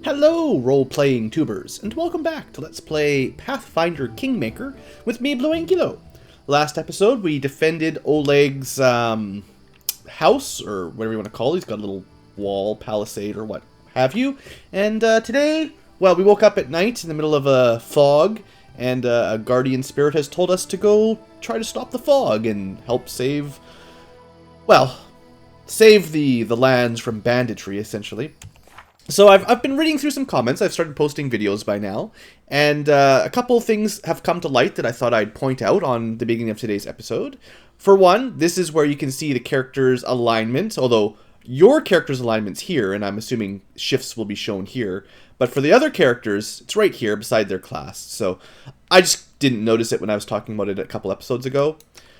Hello, role-playing tubers, and welcome back to Let's Play Pathfinder Kingmaker with me, BlueAnkylo. Last episode, we defended Oleg's house, or whatever you want to call it. He's got a little wall, palisade, or what have you. And today, well, we woke up at night in the middle of a fog, and a guardian spirit has told us to go try to stop the fog and help save, well, save the lands from banditry, essentially. So I've been reading through some comments. I've started posting videos by now, and a couple things have come to light that I thought I'd point out on the beginning of today's episode. For one, this is where you can see the character's alignment, although your character's alignment's here, and I'm assuming shifts will be shown here. But for the other characters, it's right here beside their class. So I just didn't notice it when I was talking about it a couple episodes ago.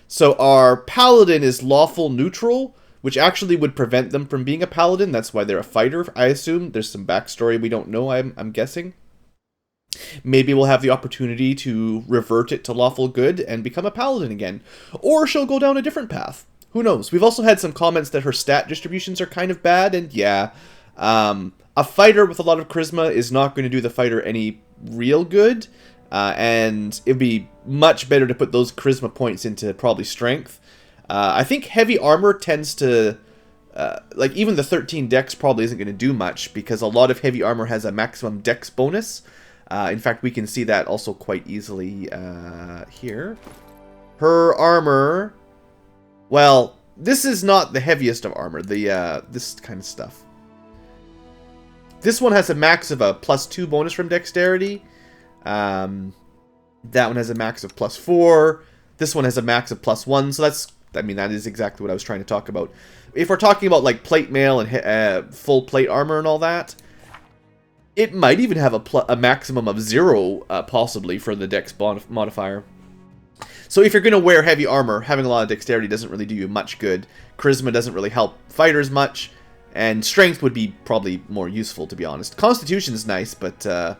So our paladin is lawful neutral, which actually would prevent them from being a paladin. That's why they're a fighter, I assume. There's some backstory we don't know, I'm guessing. Maybe we'll have the opportunity to revert it to lawful good and become a paladin again. Or she'll go down a different path. Who knows? We've also had some comments that her stat distributions are kind of bad, and yeah, a fighter with a lot of charisma is not going to do the fighter any real good, and it'd be much better to put those charisma points into probably strength. I think heavy armor tends to, like even the 13 dex probably isn't going to do much because a lot of heavy armor has a maximum dex bonus. In fact, we can see that also quite easily here. Her armor, well, this is not the heaviest of armor, this kind of stuff. This one has a max of a +2 bonus from dexterity. That one has a max of +4. This one has a max of +1, so that is exactly what I was trying to talk about. If we're talking about like plate mail and full plate armor and all that, it might even have a maximum of 0, possibly, for the dex modifier. So if you're going to wear heavy armor, having a lot of dexterity doesn't really do you much good. Charisma doesn't really help fighters much, and strength would be probably more useful, to be honest. Constitution's nice, but I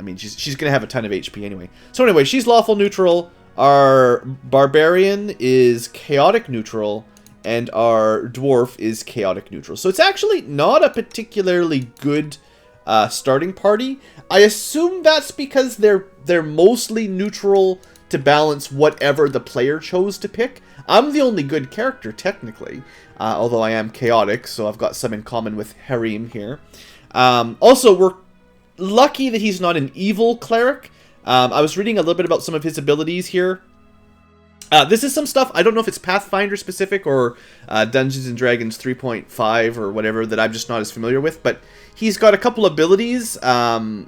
mean, she's going to have a ton of HP anyway. So anyway, she's lawful neutral. Our barbarian is chaotic neutral, and our dwarf is chaotic neutral. So it's actually not a particularly good starting party. I assume that's because they're mostly neutral to balance whatever the player chose to pick. I'm the only good character, technically, although I am chaotic, so I've got some in common with Harem here. Also, we're lucky that he's not an evil cleric. I was reading a little bit about some of his abilities here. This is some stuff, I don't know if it's Pathfinder specific or Dungeons & Dragons 3.5 or whatever that I'm just not as familiar with, but he's got a couple abilities that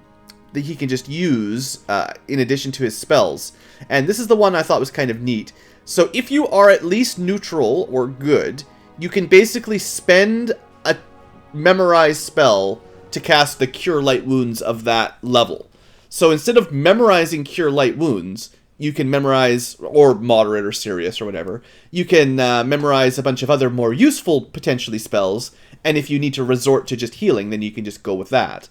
he can just use in addition to his spells. And this is the one I thought was kind of neat. So if you are at least neutral or good, you can basically spend a memorized spell to cast the Cure Light Wounds of that level. So instead of memorizing Cure Light Wounds, you can memorize, or Moderate or Serious or whatever, you can memorize a bunch of other more useful, potentially, spells, and if you need to resort to just healing, then you can just go with that.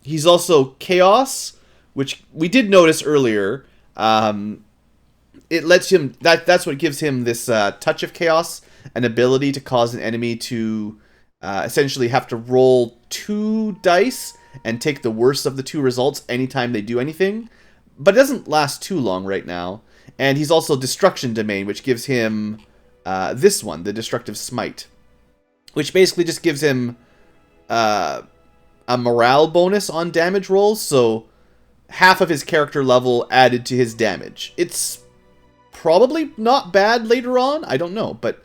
He's also Chaos, which we did notice earlier. It lets him, that's what gives him this Touch of Chaos, an ability to cause an enemy to essentially have to roll 2 dice and take the worst of the 2 results anytime they do anything. But it doesn't last too long right now. And he's also Destruction Domain, which gives him this one, the Destructive Smite. Which basically just gives him a morale bonus on damage rolls. So half of his character level added to his damage. It's probably not bad later on. I don't know. But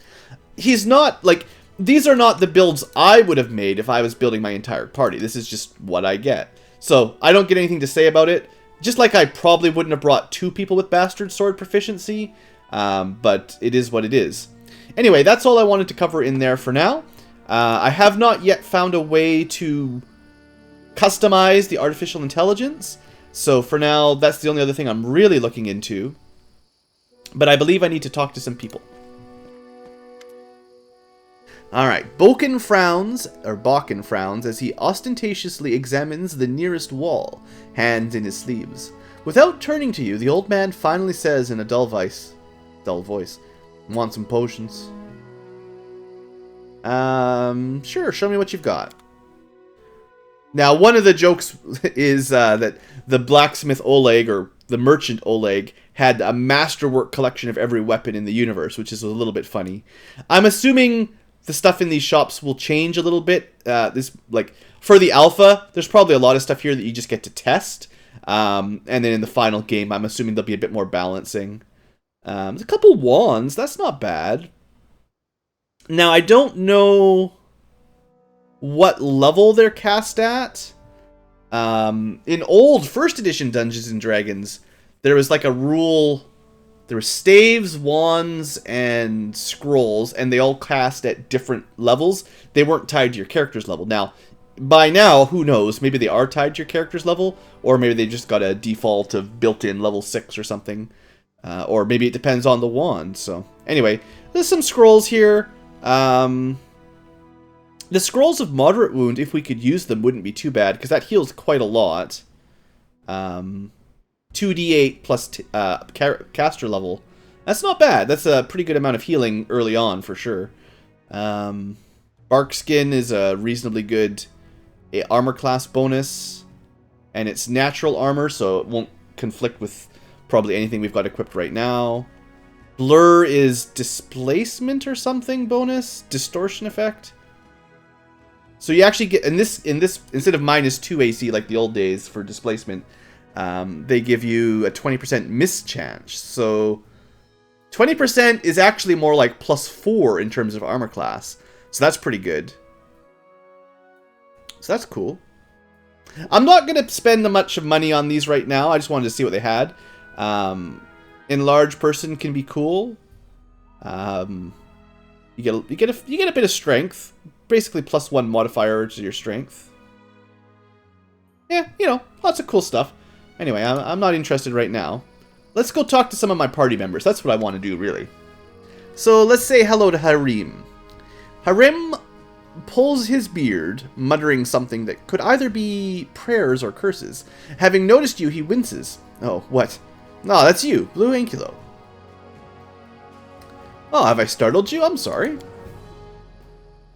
he's not, like, these are not the builds I would have made if I was building my entire party. This is just what I get. So I don't get anything to say about it. Just like I probably wouldn't have brought 2 people with Bastard Sword proficiency. But it is what it is. Anyway, that's all I wanted to cover in there for now. I have not yet found a way to customize the artificial intelligence. So for now, that's the only other thing I'm really looking into. But I believe I need to talk to some people. Alright, Bakken frowns as he ostentatiously examines the nearest wall, hands in his sleeves. Without turning to you, the old man finally says in a dull voice, "Want some potions?" Sure, show me what you've got. Now, one of the jokes is that the blacksmith Oleg, or the merchant Oleg, had a masterwork collection of every weapon in the universe, which is a little bit funny. I'm assuming the stuff in these shops will change a little bit. For the alpha, there's probably a lot of stuff here that you just get to test. And then in the final game, I'm assuming there'll be a bit more balancing. There's a couple wands. That's not bad. Now, I don't know what level they're cast at. In old first edition Dungeons and Dragons, there was like a rule. There were staves, wands, and scrolls, and they all cast at different levels. They weren't tied to your character's level. Now, by now, who knows? Maybe they are tied to your character's level, or maybe they just got a default of built-in level 6 or something. Or maybe it depends on the wand. So, anyway, there's some scrolls here. The scrolls of moderate wound, if we could use them, wouldn't be too bad, because that heals quite a lot. 2d8 plus caster level. That's not bad. That's a pretty good amount of healing early on, for sure. Bark Skin is a reasonably good armor class bonus. And it's natural armor, so it won't conflict with probably anything we've got equipped right now. Blur is displacement or something bonus? Distortion effect? So you actually get, in this instead of -2 AC like the old days for displacement, they give you a 20% miss chance. So 20% is actually more like +4 in terms of armor class. So that's pretty good. So that's cool. I'm not going to spend much of money on these right now. I just wanted to see what they had. Enlarged person can be cool. You get a bit of strength. Basically +1 modifier to your strength. Yeah, you know, lots of cool stuff. Anyway, I'm not interested right now. Let's go talk to some of my party members. That's what I want to do, really. So let's say hello to Harem. Harem pulls his beard, muttering something that could either be prayers or curses. Having noticed you, he winces. Oh, what? No, that's you, BlueAnkylo. Oh, have I startled you? I'm sorry.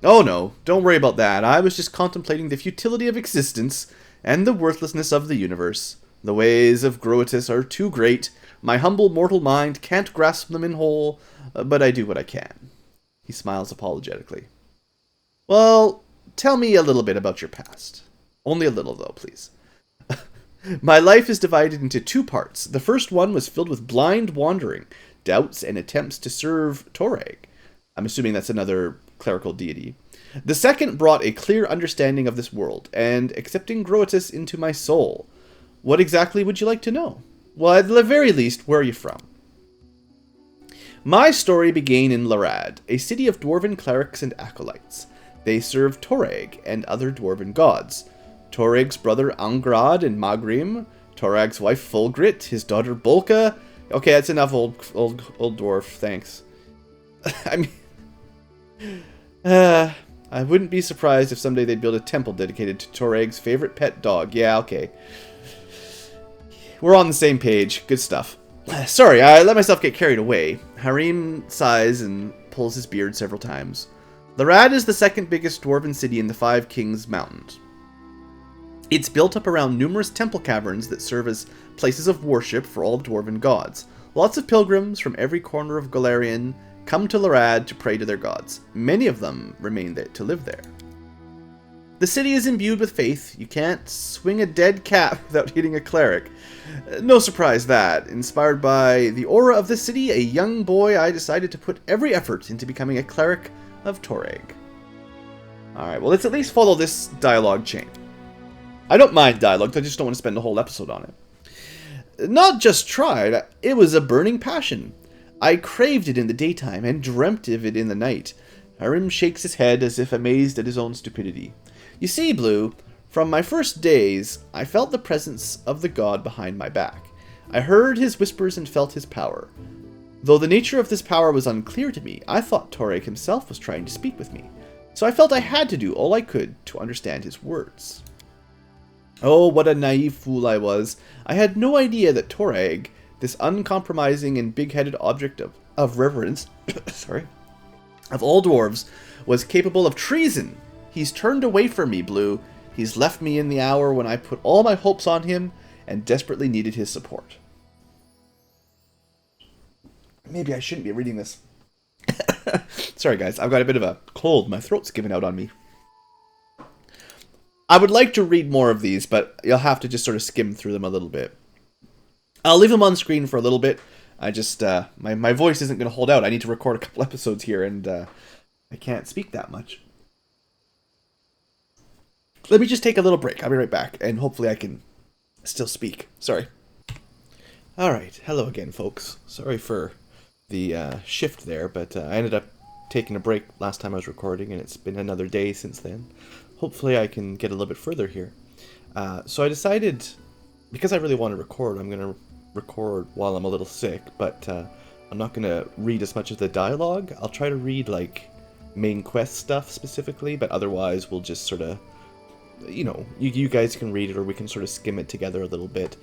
Oh no, don't worry about that. I was just contemplating the futility of existence and the worthlessness of the universe. The ways of Grotus are too great. My humble mortal mind can't grasp them in whole, but I do what I can. He smiles apologetically. Well, tell me a little bit about your past. Only a little, though, please. My life is divided into 2 parts. The first one was filled with blind wandering, doubts, and attempts to serve Toreg. I'm assuming that's another clerical deity. The second brought a clear understanding of this world, and accepting Grotus into my soul. What exactly would you like to know? Well, at the very least, where are you from? My story began in Larad, a city of dwarven clerics and acolytes. They served Toreg and other dwarven gods. Toreg's brother Angrad and Magrim, Torag's wife Fulgrit, his daughter Bolka. Okay, that's enough, old dwarf. Thanks. I mean, I wouldn't be surprised if someday they'd build a temple dedicated to Toreg's favorite pet dog. Yeah, okay. We're on the same page. Good stuff. Sorry, I let myself get carried away. Harem sighs and pulls his beard several times. Larad is the second biggest dwarven city in the 5 Kings Mountains. It's built up around numerous temple caverns that serve as places of worship for all dwarven gods. Lots of pilgrims from every corner of Golarion come to Larad to pray to their gods. Many of them remain there to live there. The city is imbued with faith. You can't swing a dead cat without hitting a cleric. No surprise that. Inspired by the aura of the city, a young boy, I decided to put every effort into becoming a cleric of Toreg. Alright, well, let's at least follow this dialogue chain. I don't mind dialogue, I just don't want to spend a whole episode on it. Not just tried, it was a burning passion. I craved it in the daytime and dreamt of it in the night. Harem shakes his head as if amazed at his own stupidity. You see, Blue, from my first days, I felt the presence of the god behind my back. I heard his whispers and felt his power. Though the nature of this power was unclear to me, I thought Toreg himself was trying to speak with me. So I felt I had to do all I could to understand his words. Oh, what a naive fool I was. I had no idea that Toreg, this uncompromising and big-headed object of reverence, sorry, of all dwarves, was capable of treason. He's turned away from me, Blue. He's left me in the hour when I put all my hopes on him and desperately needed his support. Maybe I shouldn't be reading this. Sorry, guys. I've got a bit of a cold. My throat's giving out on me. I would like to read more of these, but you'll have to just sort of skim through them a little bit. I'll leave them on screen for a little bit. I just, my voice isn't going to hold out. I need to record a couple episodes here, and I can't speak that much. Let me just take a little break. I'll be right back, and hopefully I can still speak. Sorry. Alright, hello again, folks. Sorry for the shift there, but I ended up taking a break last time I was recording, and it's been another day since then. Hopefully I can get a little bit further here. So I decided, because I really want to record, I'm going to record while I'm a little sick, but I'm not going to read as much of the dialogue. I'll try to read, like, main quest stuff specifically, but otherwise we'll just sort of, you know, you guys can read it, or we can sort of skim it together a little bit.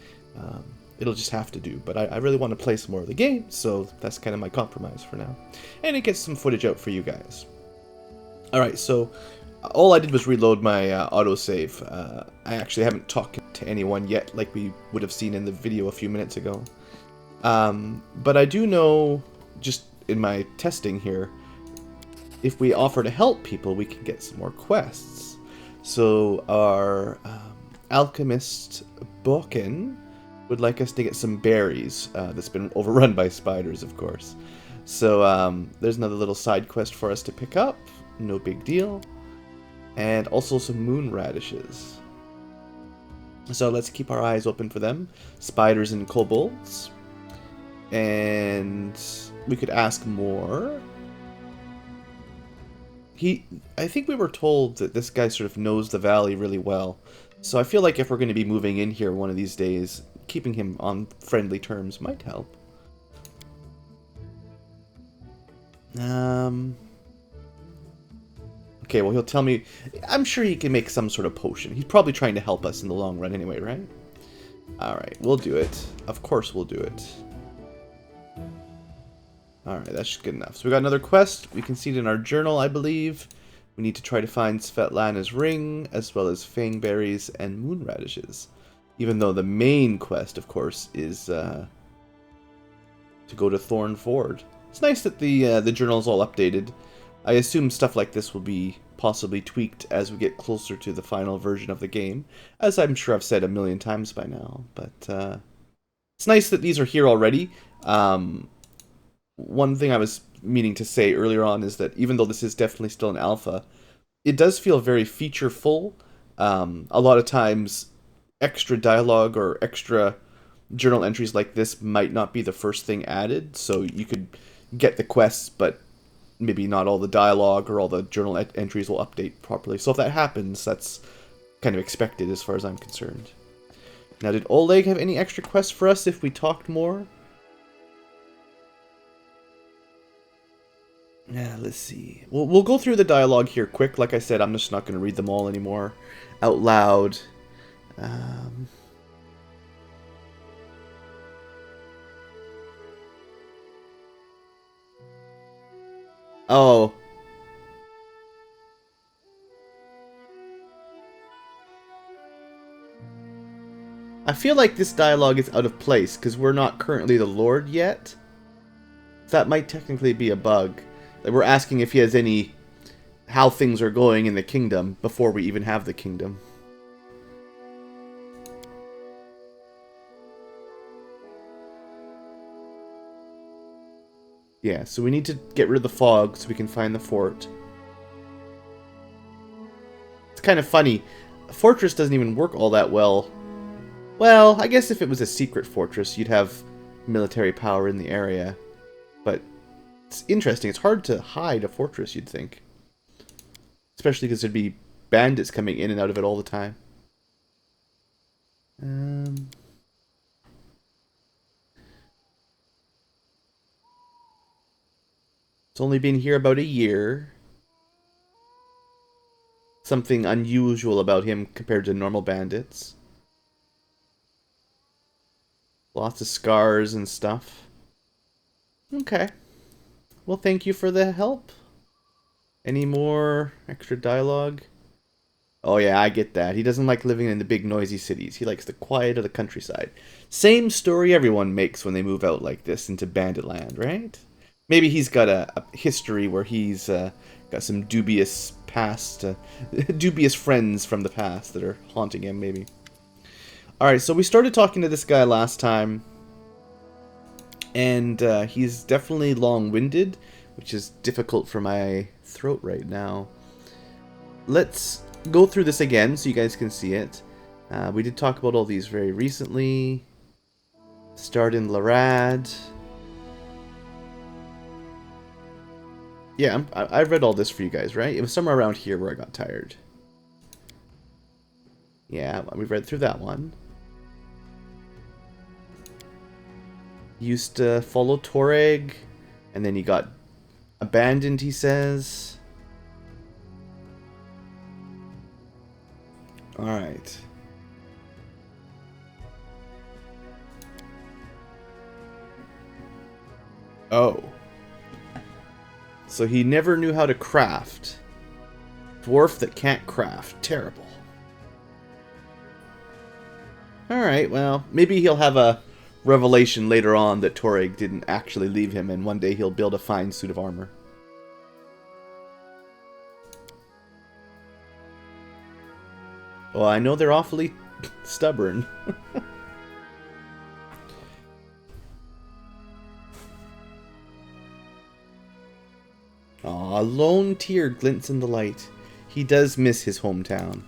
It'll just have to do, but I really want to play some more of the game, so that's kind of my compromise for now. And it gets some footage out for you guys. Alright, so all I did was reload my autosave. I actually haven't talked to anyone yet, like we would have seen in the video a few minutes ago. But I do know, just in my testing here, if we offer to help people, we can get some more quests. So our alchemist Boken would like us to get some berries. That's been overrun by spiders, of course. So there's another little side quest for us to pick up. No big deal. And also some moon radishes. So let's keep our eyes open for them. Spiders and kobolds. And we could ask more. I think we were told that this guy sort of knows the valley really well. So I feel like if we're going to be moving in here one of these days, keeping him on friendly terms might help. Okay, well, he'll tell me. I'm sure he can make some sort of potion. He's probably trying to help us in the long run anyway, right? Alright, we'll do it. Of course we'll do it. Alright, that's good enough. So we got another quest. We can see it in our journal, I believe. We need to try to find Svetlana's ring, as well as fangberries and moon radishes. Even though the main quest, of course, is to go to Thorn Forge. It's nice that the journal's all updated. I assume stuff like this will be possibly tweaked as we get closer to the final version of the game, as I'm sure I've said a million times by now. But it's nice that these are here already. One thing I was meaning to say earlier on is that even though this is definitely still an alpha, it does feel very feature-full. A lot of times, extra dialogue or extra journal entries like this might not be the first thing added, so you could get the quests, but maybe not all the dialogue or all the journal entries will update properly. So if that happens, that's kind of expected as far as I'm concerned. Now, did Oleg have any extra quests for us if we talked more? Yeah, let's see. We'll go through the dialogue here quick. Like I said, I'm just not going to read them all anymore out loud. Oh. I feel like this dialogue is out of place because we're not currently the Lord yet. That might technically be a bug. Like, we're asking if he has any... how things are going in the kingdom before we even have the kingdom. Yeah, so we need to get rid of the fog so we can find the fort. It's kind of funny. A fortress doesn't even work all that well. Well, I guess if it was a secret fortress, you'd have military power in the area. But it's interesting. It's hard to hide a fortress, you'd think. Especially because there'd be bandits coming in and out of it all the time. It's only been here about a year. Something unusual about him compared to normal bandits. Lots of scars and stuff. Okay. Well, thank you for the help. Any more extra dialogue? Oh yeah, I get that. He doesn't like living in the big noisy cities. He likes the quiet of the countryside. Same story everyone makes when they move out like this into bandit land, right? Maybe he's got a history where he's got some dubious past, dubious friends from the past that are haunting him, maybe. Alright, so we started talking to this guy last time, and he's definitely long-winded, which is difficult for my throat right now. Let's go through this again so you guys can see it. We did talk about all these very recently. Start in Larad. Yeah, I read all this for you guys, right? It was somewhere around here where I got tired. Yeah, we read through that one. Used to follow Toreg, and then he got abandoned, he says. Alright. Oh. So he never knew how to craft. Dwarf that can't craft. Terrible. Alright, well, maybe he'll have a revelation later on that Toreg didn't actually leave him, and one day he'll build a fine suit of armor. Well, I know they're awfully stubborn. Aw, a lone tear glints in the light. He does miss his hometown.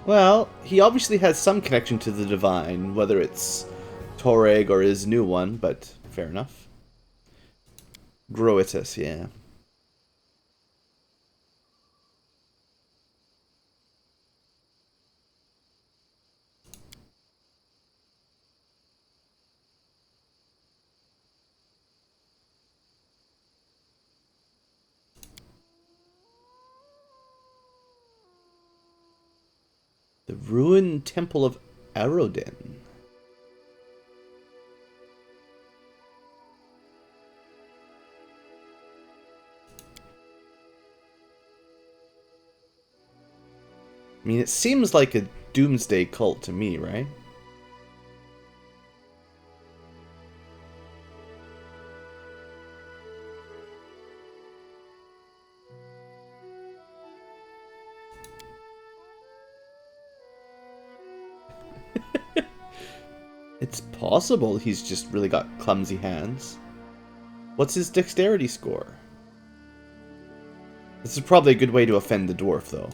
Well, he obviously has some connection to the divine, whether it's Toreg or his new one, but fair enough. Groitus, yeah. The ruined temple of Arodin. I mean, it seems like a doomsday cult to me, right? It's possible he's just really got clumsy hands. What's his dexterity score? This is probably a good way to offend the dwarf, though.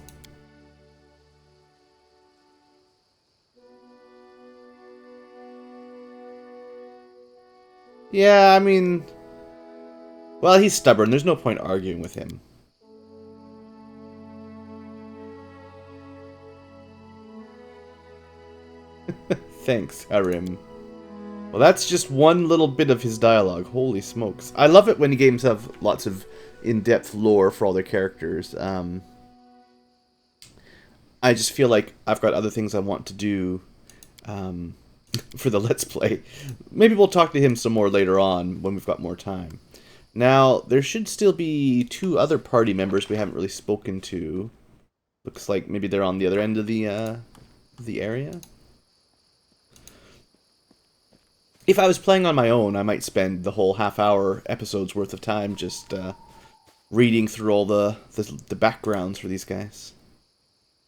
Yeah, I mean... Well, he's stubborn. There's no point arguing with him. Thanks, Harem. Well, that's just one little bit of his dialogue. Holy smokes. I love it when games have lots of in-depth lore for all their characters. I just feel like I've got other things I want to do for the Let's Play. Maybe we'll talk to him some more later on when we've got more time. Now, there should still be 2 other party members we haven't really spoken to. Looks like maybe they're on the other end of the area. If I was playing on my own, I might spend the whole half-hour episode's worth of time just reading through all the backgrounds for these guys.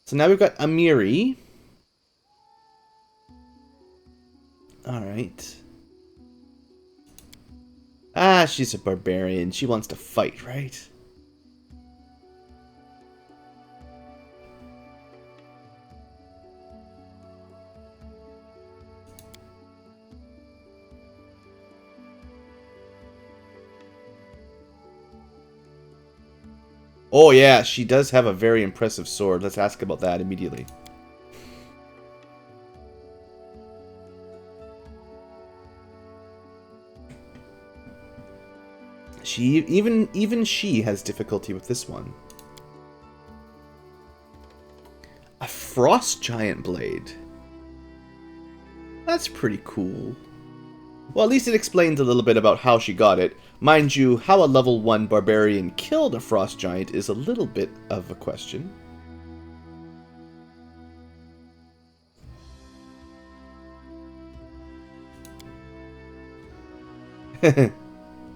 So now we've got a Miri. Alright. Ah, she's a barbarian. She wants to fight, right? Oh yeah, she does have a very impressive sword. Let's ask about that immediately. Even she has difficulty with this one. A frost giant blade. That's pretty cool. Well, at least it explains a little bit about how she got it. Mind you, how a level 1 barbarian killed a frost giant is a little bit of a question.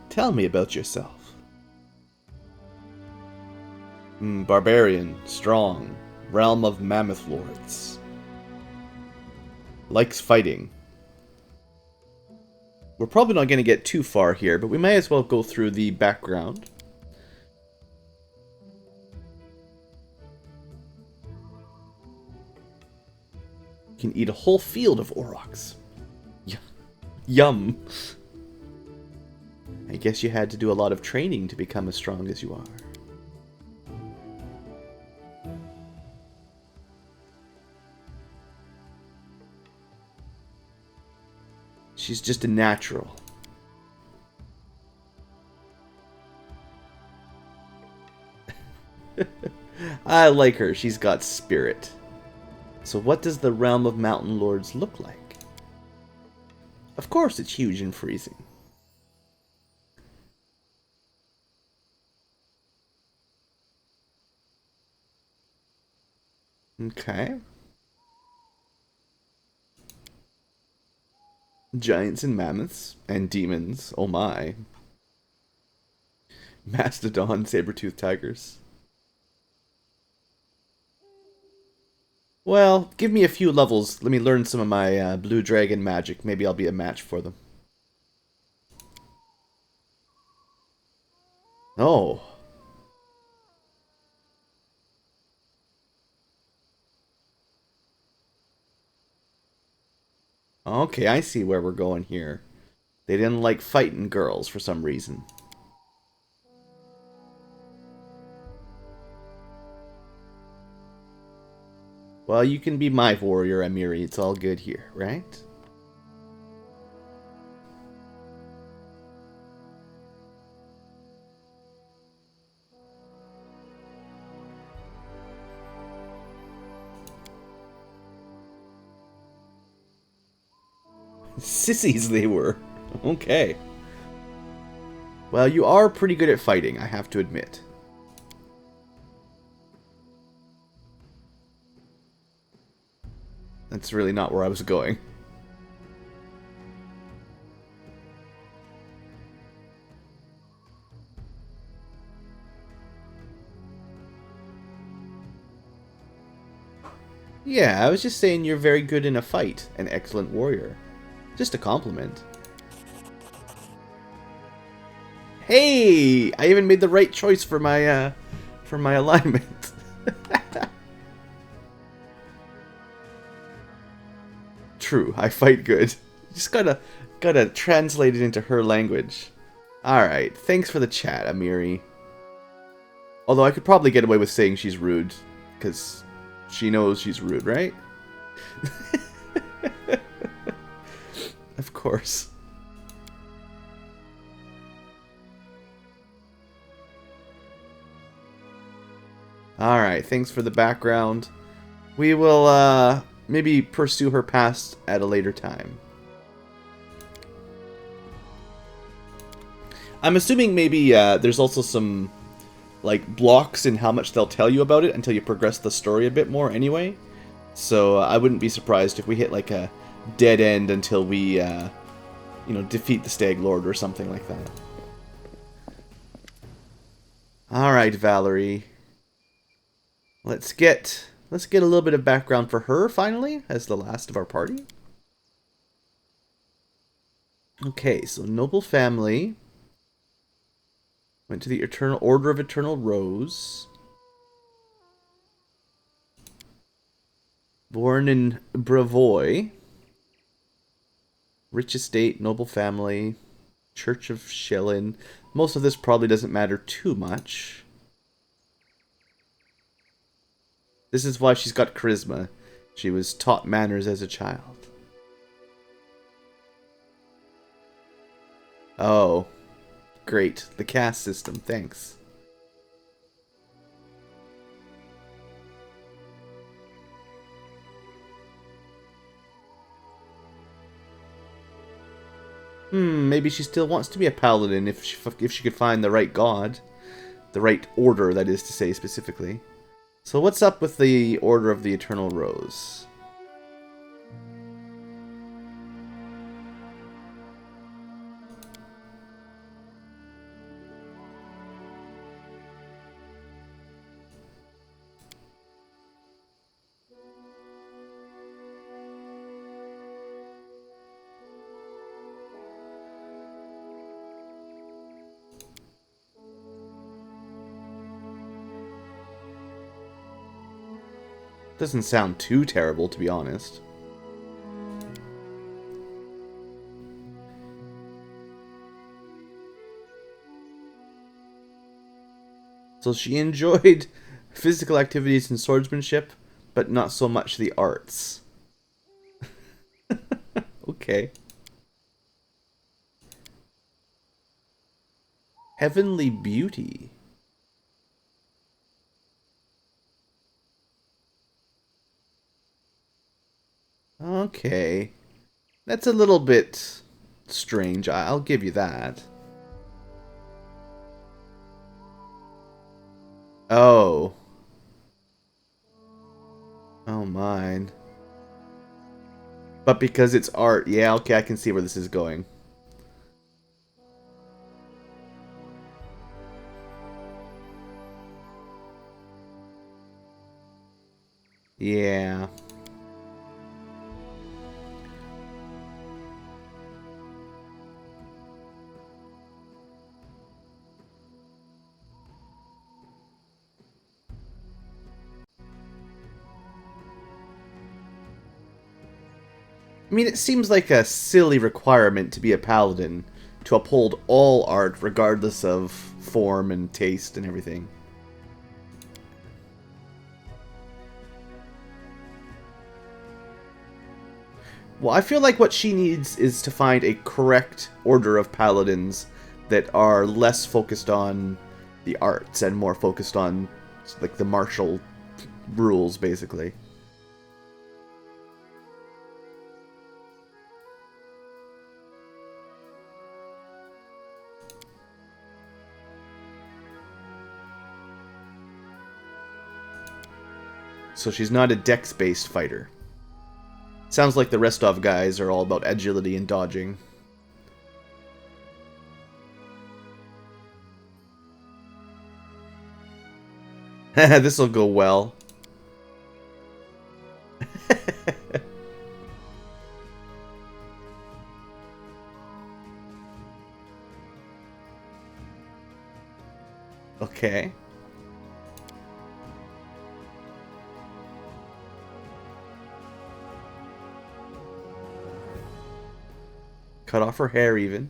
Tell me about yourself. Barbarian, strong, realm of mammoth lords. Likes fighting. We're probably not going to get too far here, but we may as well go through the background. You can eat a whole field of aurochs. Yum. I guess you had to do a lot of training to become as strong as you are. She's just a natural. I like her. She's got spirit. So what does the realm of mountain lords look like? Of course it's huge and freezing. Okay. Giants and mammoths and demons. Oh my. Mastodon, saber-toothed tigers. Well, give me a few levels. Let me learn some of my blue dragon magic. Maybe I'll be a match for them. Oh. Okay, I see where we're going here. They didn't like fighting girls for some reason. Well, you can be my warrior, Miri. It's all good here, right? Sissies they were. Okay. Well, you are pretty good at fighting, I have to admit. That's really not where I was going. Yeah, I was just saying you're very good in a fight. An excellent warrior. Just a compliment. Hey! I even made the right choice for my alignment. True, I fight good. Just gotta translate it into her language. Alright, thanks for the chat, Miri. Although I could probably get away with saying she's rude, because she knows she's rude, right? Of course. Alright, thanks for the background. We will, maybe pursue her past at a later time. I'm assuming maybe there's also some like blocks in how much they'll tell you about it until you progress the story a bit more anyway. So I wouldn't be surprised if we hit like a dead end until we you know, defeat the Stag Lord or something like that. Alright, Valerie. Let's get a little bit of background for her, finally, as the last of our party. Okay, so noble family. Went to the Eternal Order of Eternal Rose. Born in Brevoy. Rich estate, noble family. Church of Shellin. Most of this probably doesn't matter too much. This is why she's got charisma. She was taught manners as a child. Oh. Great. The caste system. Thanks. Maybe she still wants to be a paladin if she could find the right god. The right order, that is to say, specifically. So what's up with the Order of the Eternal Rose? Doesn't sound too terrible, to be honest. So she enjoyed physical activities and swordsmanship, but not so much the arts. Okay. Heavenly Beauty. Okay. That's a little bit strange. I'll give you that. Oh. Oh, mine. But because it's art. Yeah, okay, I can see where this is going. Yeah. I mean, it seems like a silly requirement to be a paladin, to uphold all art regardless of form and taste and everything. Well, I feel like what she needs is to find a correct order of paladins that are less focused on the arts and more focused on, like, the martial rules, basically. So she's not a dex-based fighter. Sounds like the Restov guys are all about agility and dodging. This'll go well. Okay. Cut off her hair, even.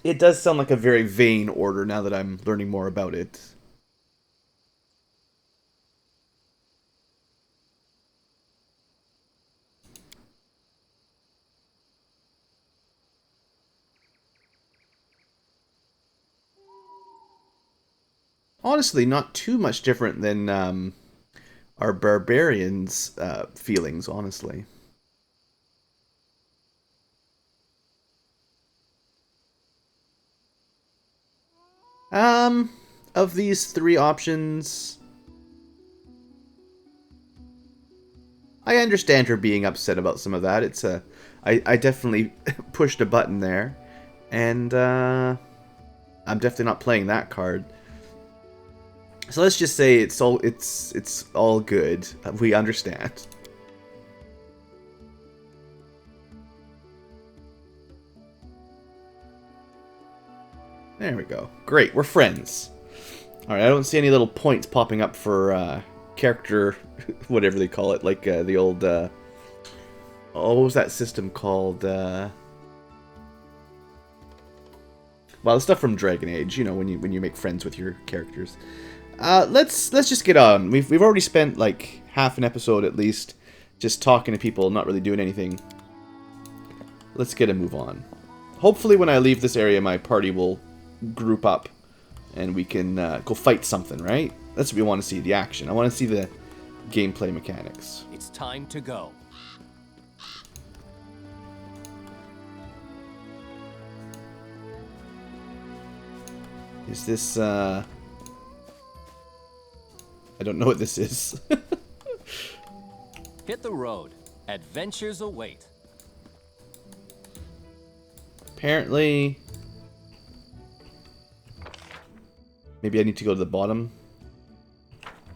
It does sound like a very vain order now that I'm learning more about it. Honestly, not too much different than our barbarians' feelings, honestly. Of these three options, I understand her being upset about some of that. It's I definitely pushed a button there, and I'm definitely not playing that card. So let's just say it's all good. We understand. There we go. Great, we're friends. Alright, I don't see any little points popping up for character, whatever they call it, like the old, oh, what was that system called? Well, the stuff from Dragon Age, you know, when you make friends with your characters. Let's just get on. We've already spent like half an episode at least just talking to people, not really doing anything. Let's get a move on. Hopefully when I leave this area, my party will group up and we can go fight something, right? That's what we want to see, the action. I want to see the gameplay mechanics. It's time to go. Is this, I don't know what this is. Hit the road. Adventures await. Apparently... Maybe I need to go to the bottom.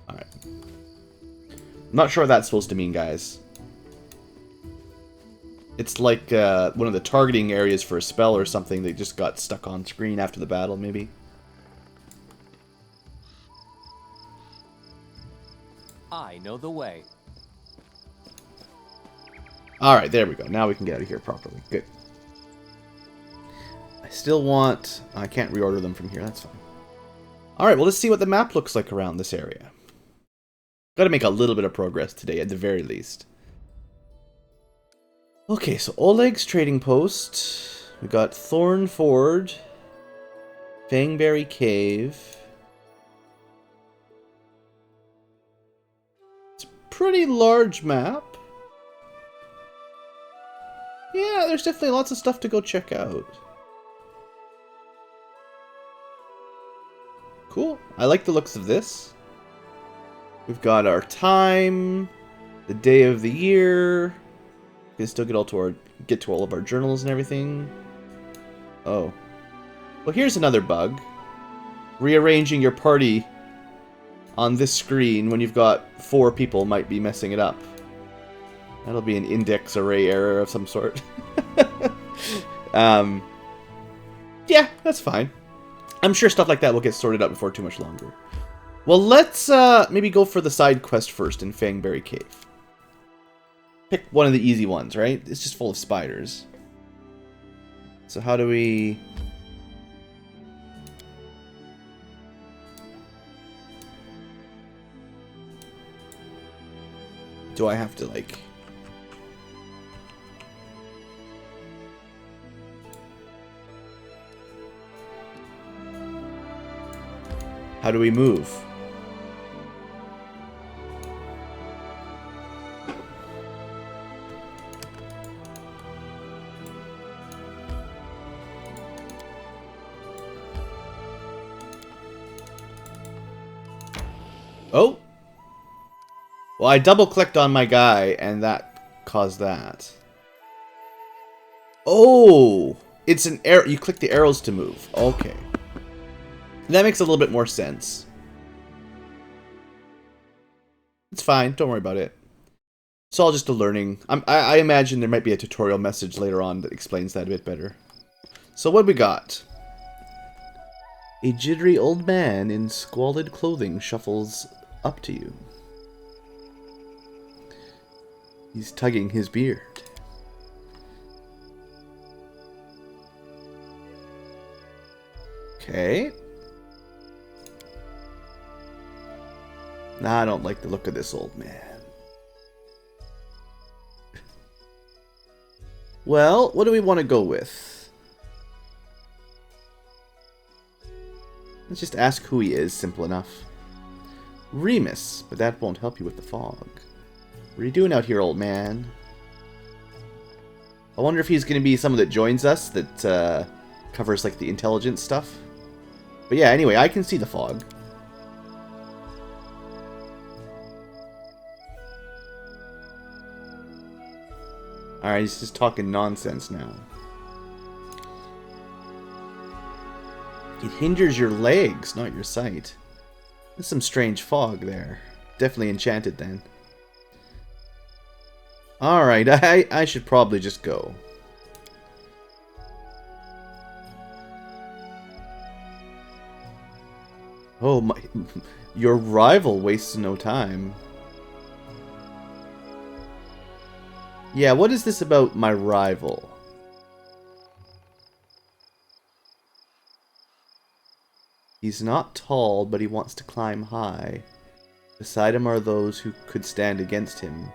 Alright. I'm not sure what that's supposed to mean, guys. It's like one of the targeting areas for a spell or something that just got stuck on screen after the battle, maybe. I know the way. Alright, there we go. Now we can get out of here properly. Good. I still want... I can't reorder them from here. That's fine. Alright, well, let's see what the map looks like around this area. Got to make a little bit of progress today, at the very least. Okay, so Oleg's trading post. We got Thorn Forge. Fangberry Cave. It's a pretty large map. Yeah, there's definitely lots of stuff to go check out. Cool. I like the looks of this. We've got our time, the day of the year. We can still get to all of our journals and everything. Oh. Well, here's another bug. Rearranging your party on this screen when you've got 4 people might be messing it up. That'll be an index array error of some sort. Yeah, that's fine. I'm sure stuff like that will get sorted out before too much longer. Well, let's maybe go for the side quest first in Fangberry Cave. Pick one of the easy ones, right? It's just full of spiders. So how do we... Do I have to, like... How do we move? Oh! Well, I double-clicked on my guy, and that caused that. Oh! It's an arrow. You click the arrows to move. Okay. That makes a little bit more sense. It's fine. Don't worry about it. It's all just a learning. I imagine there might be a tutorial message later on that explains that a bit better. So what we got? A jittery old man in squalid clothing shuffles up to you. He's tugging his beard. Okay. Nah, I don't like the look of this old man. Well, what do we want to go with? Let's just ask who he is, simple enough. Remus, but that won't help you with the fog. What are you doing out here, old man? I wonder if he's going to be someone that joins us that covers like the intelligence stuff. But yeah, anyway, I can see the fog. Alright, he's just talking nonsense now. It hinders your legs, not your sight. There's some strange fog there. Definitely enchanted then. Alright, I should probably just go. Oh my... Your rival wastes no time. Yeah, what is this about my rival? He's not tall, but he wants to climb high. Beside him are those who could stand against him,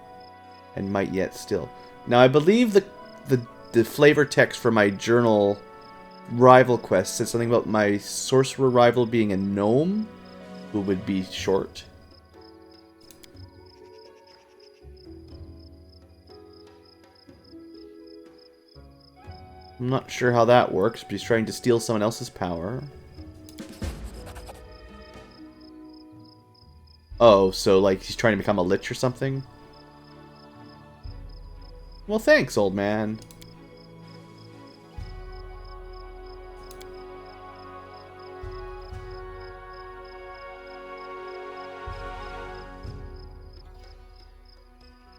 and might yet still. Now, I believe the flavor text for my journal rival quest said something about my sorcerer rival being a gnome who would be short. I'm not sure how that works, but he's trying to steal someone else's power. Oh, so like he's trying to become a lich or something? Well, thanks, old man.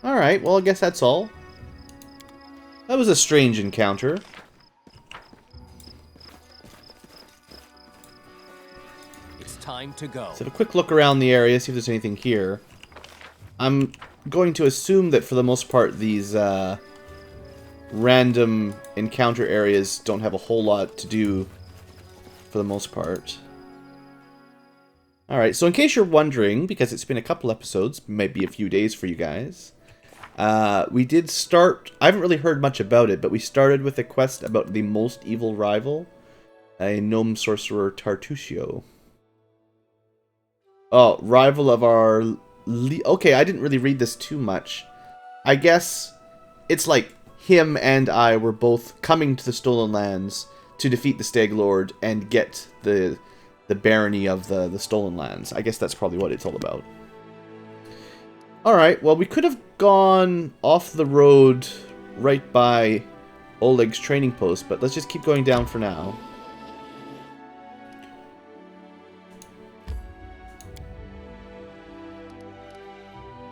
Alright, well, I guess that's all. That was a strange encounter. It's time to go. Let's have a quick look around the area, see if there's anything here. I'm going to assume that for the most part these random encounter areas don't have a whole lot to do for the most part. Alright, so in case you're wondering, because it's been a couple episodes, maybe a few days for you guys, we did start, I haven't really heard much about it, but we started with a quest about the most evil rival, a gnome sorcerer Tartusio. Oh, rival of our... Okay, I didn't really read this too much. I guess it's like him and I were both coming to the Stolen Lands to defeat the Stag Lord and get the barony of the Stolen Lands. I guess that's probably what it's all about. Alright, well, we could have gone off the road right by Oleg's training post, but let's just keep going down for now.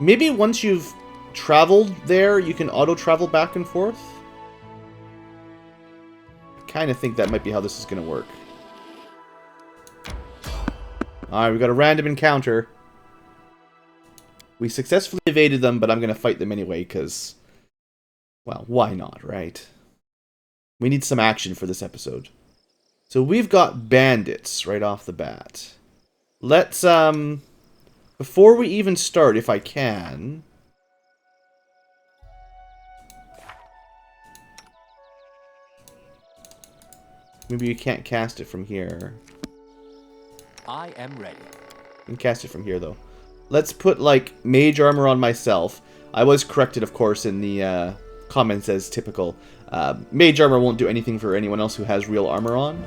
Maybe once you've traveled there, you can auto-travel back and forth? I kind of think that might be how this is going to work. Alright, we got a random encounter. We successfully evaded them, but I'm going to fight them anyway, because... well, why not, right? We need some action for this episode. So we've got bandits right off the bat. Let's, before we even start, if I can... maybe you can't cast it from here. I am ready. You can cast it from here, though. Let's put, like, mage armor on myself. I was corrected, of course, in the comments as typical. Mage armor won't do anything for anyone else who has real armor on.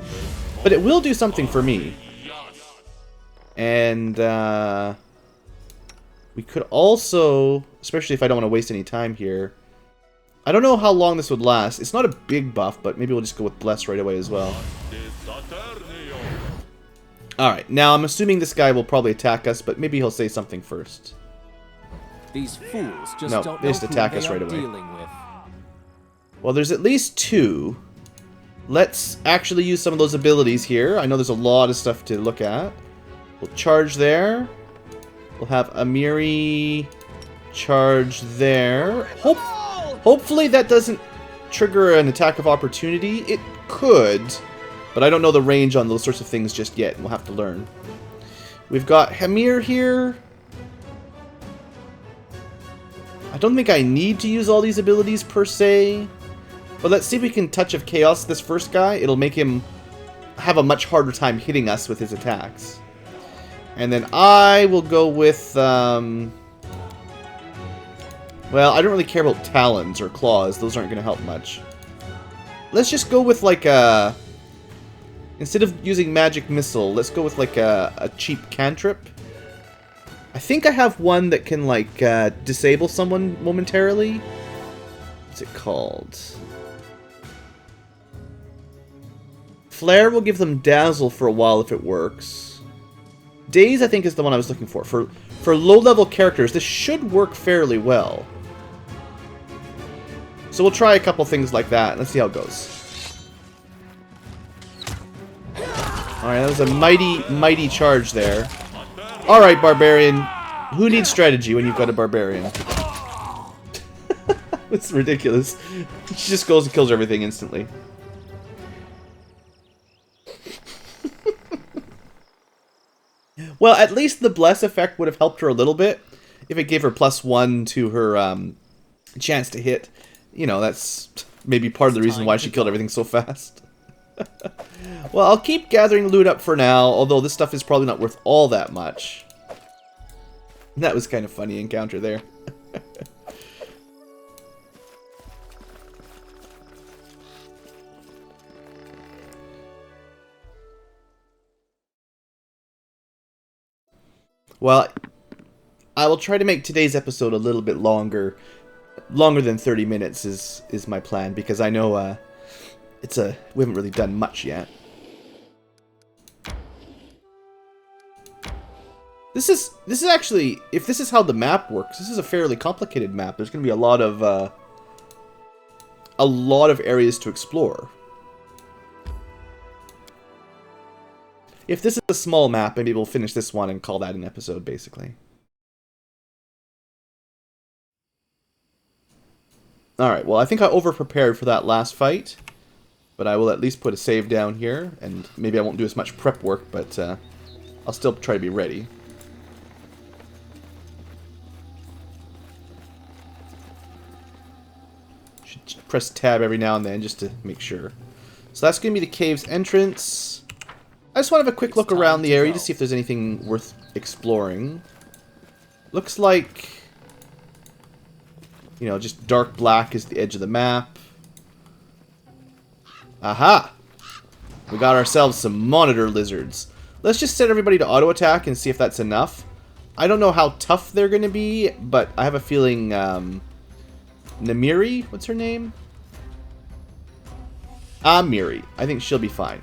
But it will do something for me. And, we could also, especially if I don't want to waste any time here, I don't know how long this would last. It's not a big buff, but maybe we'll just go with Bless right away as well. Alright, now I'm assuming this guy will probably attack us, but maybe he'll say something first. These fools just No, don't they know just who attack they us are right away. dealing with. Well, there's at least two. Let's actually use some of those abilities here. I know there's a lot of stuff to look at. We'll charge there. We'll have a Miri charge there. Hopefully that doesn't trigger an attack of opportunity. It could, but I don't know the range on those sorts of things just yet. We'll have to learn. We've got Hamir here. I don't think I need to use all these abilities per se. But let's see if we can Touch of Chaos this first guy. It'll make him have a much harder time hitting us with his attacks. And then I will go with... well, I don't really care about Talons or Claws. Those aren't going to help much. Let's just go with like a... instead of using Magic Missile, let's go with like a cheap cantrip. I think I have one that can like disable someone momentarily. What's it called? Flare will give them Dazzle for a while if it works. Daze, I think, is the one I was looking for. For low-level characters, this should work fairly well. So we'll try a couple things like that. Let's see how it goes. Alright, that was a mighty, mighty charge there. Alright, Barbarian. Who needs strategy when you've got a Barbarian? It's ridiculous. She just goes and kills everything instantly. Well, at least the bless effect would have helped her a little bit. If it gave her +1 to her chance to hit. You know, that's maybe part of the reason why she killed everything so fast. Well, I'll keep gathering loot up for now, although this stuff is probably not worth all that much. That was kind of funny encounter there. Well, I will try to make today's episode a little bit longer. Longer than 30 minutes is my plan, because I know we haven't really done much yet. This is actually, if this is how the map works, this is a fairly complicated map. There's going to be a lot of areas to explore. If this is a small map, maybe we'll finish this one and call that an episode, basically. Alright, well, I think I over-prepared for that last fight. But I will at least put a save down here. And maybe I won't do as much prep work, but I'll still try to be ready. Should press tab every now and then just to make sure. So that's going to be the cave's entrance. I just want to have a quick look around the area to see if there's anything worth exploring. Looks like, you know, just dark black is the edge of the map. Aha! We got ourselves some monitor lizards. Let's just set everybody to auto attack and see if that's enough. I don't know how tough they're going to be, but I have a feeling Miri, what's her name? Miri. I think she'll be fine.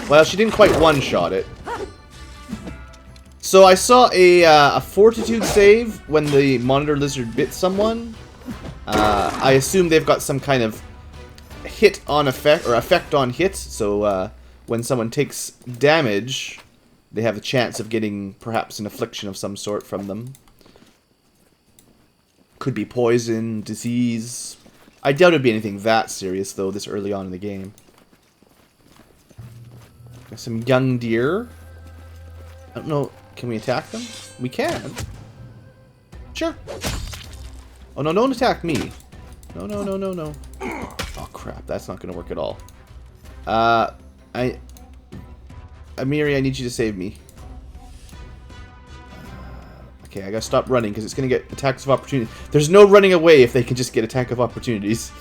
Well, she didn't quite one-shot it. So I saw a fortitude save when the monitor lizard bit someone. I assume they've got some kind of hit on effect, or effect on hit. So when someone takes damage, they have a chance of getting perhaps an affliction of some sort from them. Could be poison, disease. I doubt it'd be anything that serious, though, this early on in the game. Got some young deer. I don't know. Can we attack them? We can. Sure. Oh, no, don't attack me. No, no, no, no, no. Oh, crap. That's not going to work at all. Miri, I need you to save me. Okay, I gotta stop running because it's gonna get attacks of opportunity. There's no running away if they can just get attack of opportunities.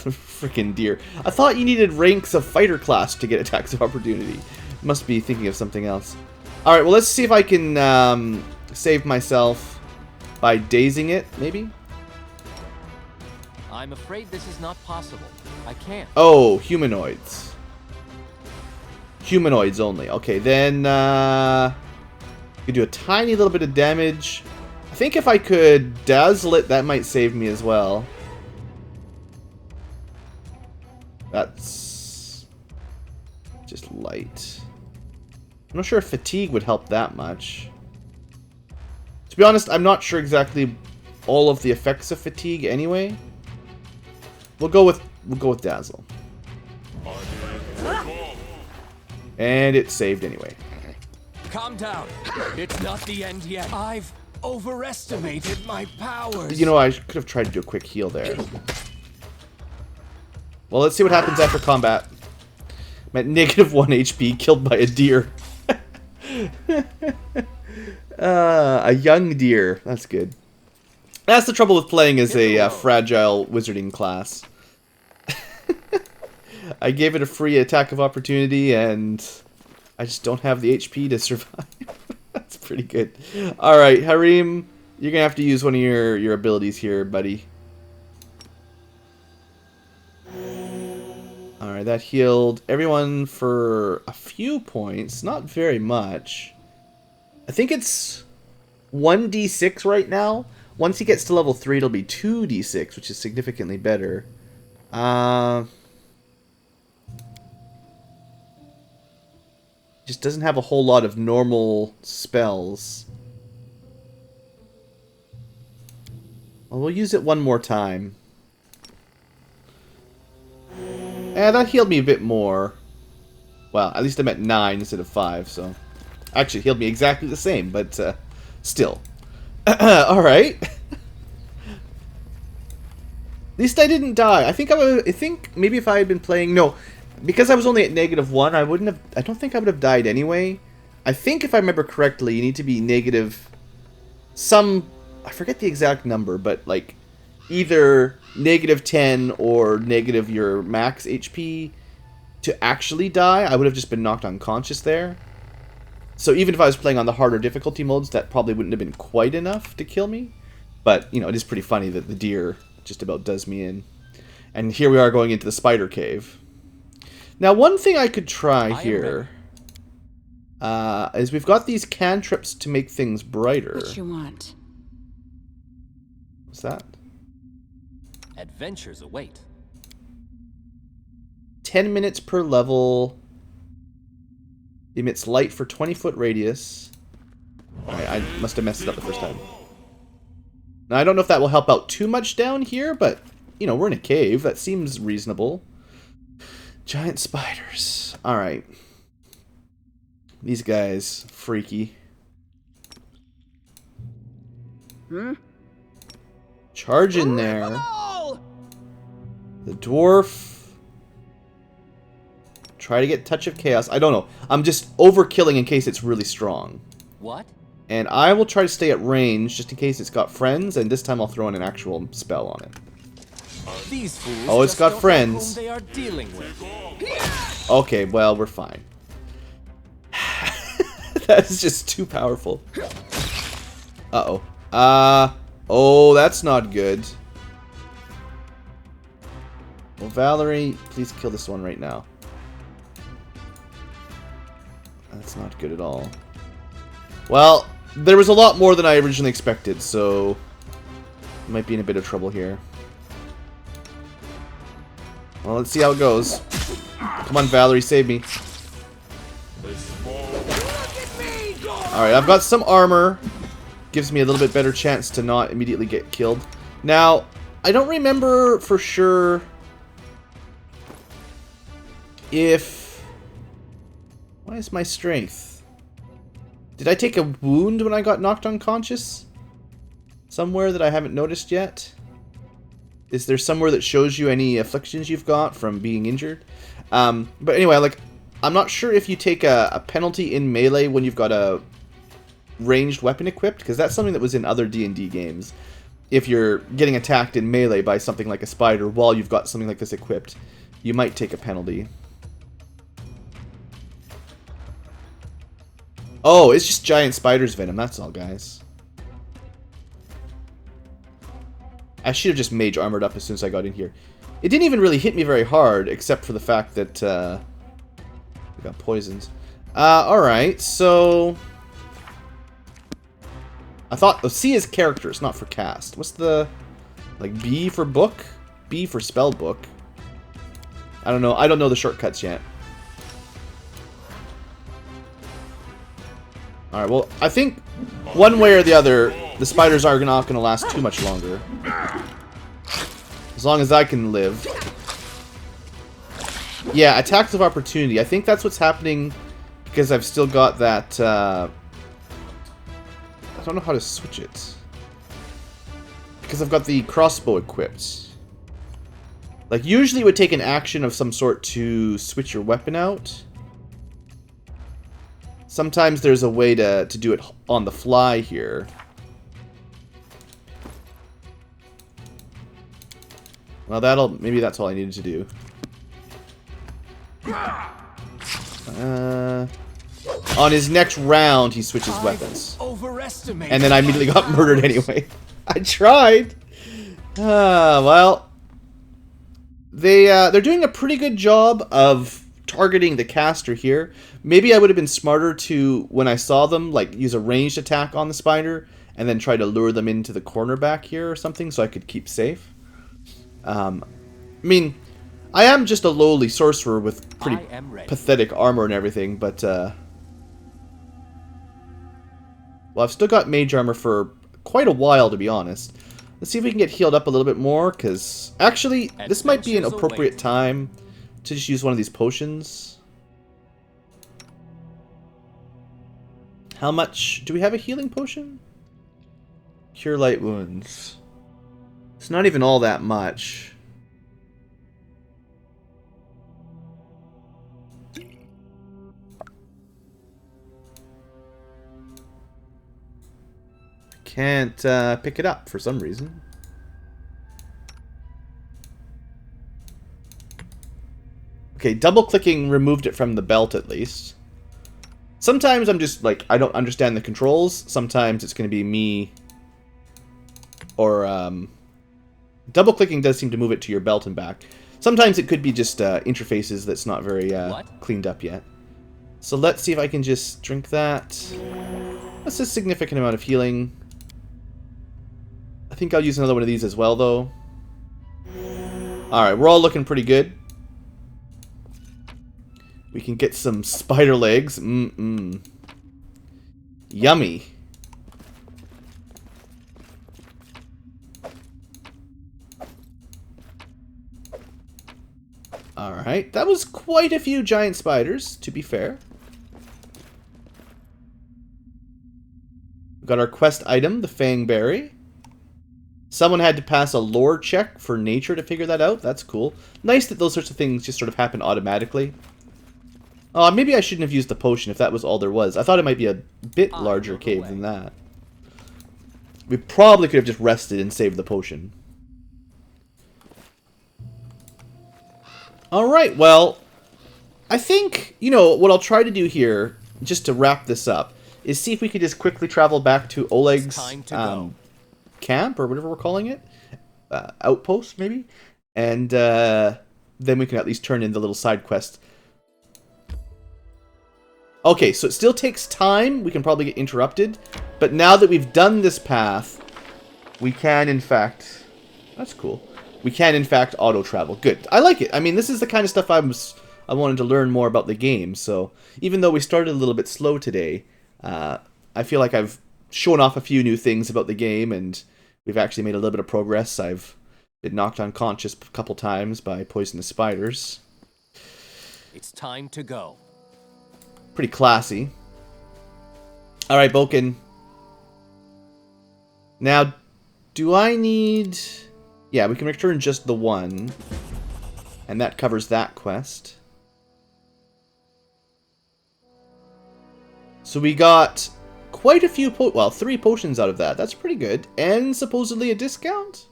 Freaking deer. I thought you needed ranks of fighter class to get attacks of opportunity. Must be thinking of something else. Alright, well, let's see if I can save myself by dazing it, maybe? I'm afraid this is not possible. I can't. Oh, humanoids. Humanoids only. Okay, then could do a tiny little bit of damage. I think if I could dazzle it, that might save me as well. That's just light. I'm not sure if fatigue would help that much. To be honest, I'm not sure exactly all of the effects of fatigue anyway. We'll go with dazzle. And it saved anyway. Calm down. It's not the end yet. I've overestimated my powers. You know, I could have tried to do a quick heal there. Well, let's see what happens after combat. I'm at -1 HP, killed by a deer. A young deer. That's good. That's the trouble with playing as a fragile wizarding class. I gave it a free attack of opportunity, and I just don't have the HP to survive. That's pretty good. Alright, Harem, you're going to have to use one of your abilities here, buddy. Alright, that healed everyone for a few points. Not very much. I think it's 1d6 right now. Once he gets to level 3, it'll be 2d6, which is significantly better. Just doesn't have a whole lot of normal spells. Well, we'll use it one more time. That healed me a bit more. Well, at least I'm at 9 instead of 5, so... Actually, healed me exactly the same, but still. Alright. At least I didn't die. I think maybe if I had been playing... No, because I was only at -1, I don't think I would have died anyway. I think if I remember correctly, you need to be negative... I forget the exact number, but like either -10 or negative your max HP to actually die. I would have just been knocked unconscious there. So even if I was playing on the harder difficulty modes, that probably wouldn't have been quite enough to kill me. But, you know, it is pretty funny that the deer just about does me in. And here we are going into the spider cave. Now, one thing I could try here is we've got these cantrips to make things brighter. What you want? What's that? Adventures await. 10 minutes per level. Emits light for 20-foot radius. Alright, I must have messed it up the first time. Now, I don't know if that will help out too much down here, but, you know, we're in a cave. That seems reasonable. Giant spiders. Alright. These guys, freaky. Charge in there. The dwarf. Try to get Touch of Chaos. I don't know. I'm just overkilling in case it's really strong. What? And I will try to stay at range just in case it's got friends, and this time I'll throw in an actual spell on it. These fools oh, it's got friends. they are dealing with. Okay, well, we're fine. That is just too powerful. Uh-oh. Oh, that's not good. Well, Valerie, please kill this one right now. That's not good at all. Well, there was a lot more than I originally expected, so... I might be in a bit of trouble here. Well, let's see how it goes. Come on, Valerie, save me. Alright, I've got some armor. Gives me a little bit better chance to not immediately get killed. Now, I don't remember for sure if... Why is my strength? Did I take a wound when I got knocked unconscious? Somewhere that I haven't noticed yet? Is there somewhere that shows you any afflictions you've got from being injured? But anyway, like, I'm not sure if you take a penalty in melee when you've got a ranged weapon equipped, because that's something that was in other D&D games. If you're getting attacked in melee by something like a spider while you've got something like this equipped, you might take a penalty. Oh, it's just giant spider's venom, that's all, guys. I should have just mage armored up as soon as I got in here. It didn't even really hit me very hard, except for the fact that we got poisons. Alright, so... I thought... Oh, C is characters, not for cast. What's the... Like, B for book? B for spell book. I don't know. I don't know the shortcuts yet. Alright, well, I think one way or the other, the spiders are not going to last too much longer. As long as I can live. Yeah, attacks of opportunity. I think that's what's happening because I've still got that... I don't know how to switch it. Because I've got the crossbow equipped. Like, usually it would take an action of some sort to switch your weapon out. Sometimes there's a way to do it on the fly here. Well, maybe that's all I needed to do. On his next round, he switches weapons. And then I immediately got murdered anyway. I tried! Well... They're doing a pretty good job of targeting the caster here. Maybe I would have been smarter to, when I saw them, like, use a ranged attack on the spider, and then try to lure them into the corner back here or something, so I could keep safe. I mean, I am just a lowly sorcerer with pretty pathetic armor and everything, but, well, I've still got mage armor for quite a while, to be honest. Let's see if we can get healed up a little bit more, because, actually, this might be an appropriate time to just use one of these potions. How much... Do we have a healing potion? Cure light wounds. It's not even all that much. Can't pick it up for some reason. Okay, double-clicking removed it from the belt at least. Sometimes I'm just, like, I don't understand the controls. Sometimes it's going to be me. Or, double-clicking does seem to move it to your belt and back. Sometimes it could be just interfaces that's not very cleaned up yet. So let's see if I can just drink that. That's a significant amount of healing. I think I'll use another one of these as well, though. Alright, we're all looking pretty good. We can get some spider legs. Yummy. Alright, that was quite a few giant spiders, to be fair. We've got our quest item, the Fang Berry. Someone had to pass a lore check for nature to figure that out. That's cool. Nice that those sorts of things just sort of happen automatically. Oh, maybe I shouldn't have used the potion if that was all there was. I thought it might be a bit larger cave than that. We probably could have just rested and saved the potion. Alright, well, I think, you know, what I'll try to do here, just to wrap this up, is see if we could just quickly travel back to Oleg's camp, or whatever we're calling it. Outpost, maybe? And then we can at least turn in the little side quest. Okay, so it still takes time. We can probably get interrupted. But now that we've done this path, we can, in fact... That's cool. We can, in fact, auto-travel. Good. I like it. I mean, this is the kind of stuff I wanted to learn more about the game. So even though we started a little bit slow today, I feel like I've shown off a few new things about the game, and we've actually made a little bit of progress. I've been knocked unconscious a couple times by poisonous spiders. It's time to go. Pretty classy. Alright, Boken. Now, do I need... Yeah, we can return just the one. And that covers that quest. So we got quite a few... Well, 3 potions out of that. That's pretty good. And supposedly a discount?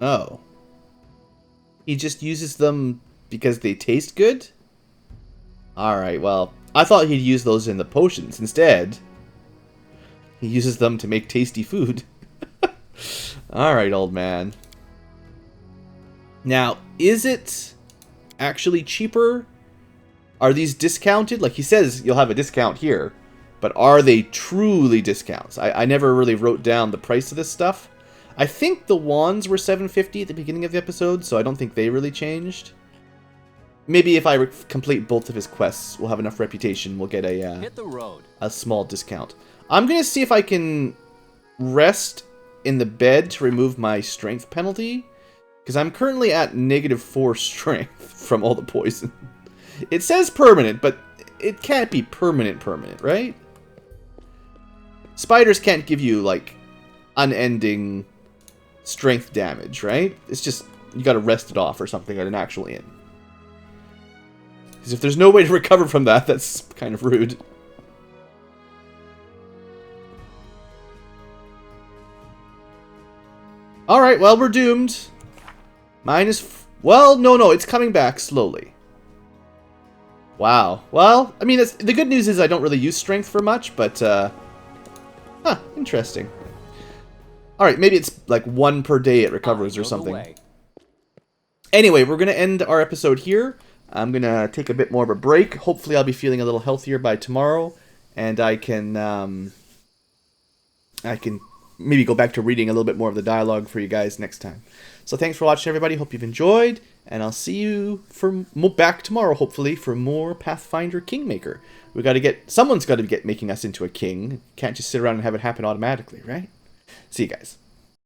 Oh. He just uses them because they taste good? Alright, well, I thought he'd use those in the potions. Instead, he uses them to make tasty food. Alright, old man. Now, is it actually cheaper? Are these discounted? Like, he says you'll have a discount here, but are they truly discounts? I never really wrote down the price of this stuff. I think the wands were $7.50 at the beginning of the episode, so I don't think they really changed. Maybe if I complete both of his quests, we'll have enough reputation, we'll get Hit the road. a small discount. I'm going to see if I can rest in the bed to remove my strength penalty, because I'm currently at -4 strength from all the poison. It says permanent, but it can't be permanent, right? Spiders can't give you, like, unending strength damage, right? It's just, you gotta rest it off or something at an actual inn. Because if there's no way to recover from that, that's kind of rude. Alright, well, we're doomed. Well, no, it's coming back slowly. Wow. Well, I mean, the good news is I don't really use strength for much, but, huh, interesting. Alright, maybe it's like 1 per day it recovers or something. Anyway, we're going to end our episode here. I'm going to take a bit more of a break. Hopefully I'll be feeling a little healthier by tomorrow. And I can maybe go back to reading a little bit more of the dialogue for you guys next time. So thanks for watching, everybody. Hope you've enjoyed. And I'll see you back tomorrow, hopefully, for more Pathfinder Kingmaker. Someone's got to get making us into a king. Can't just sit around and have it happen automatically, right? See you guys.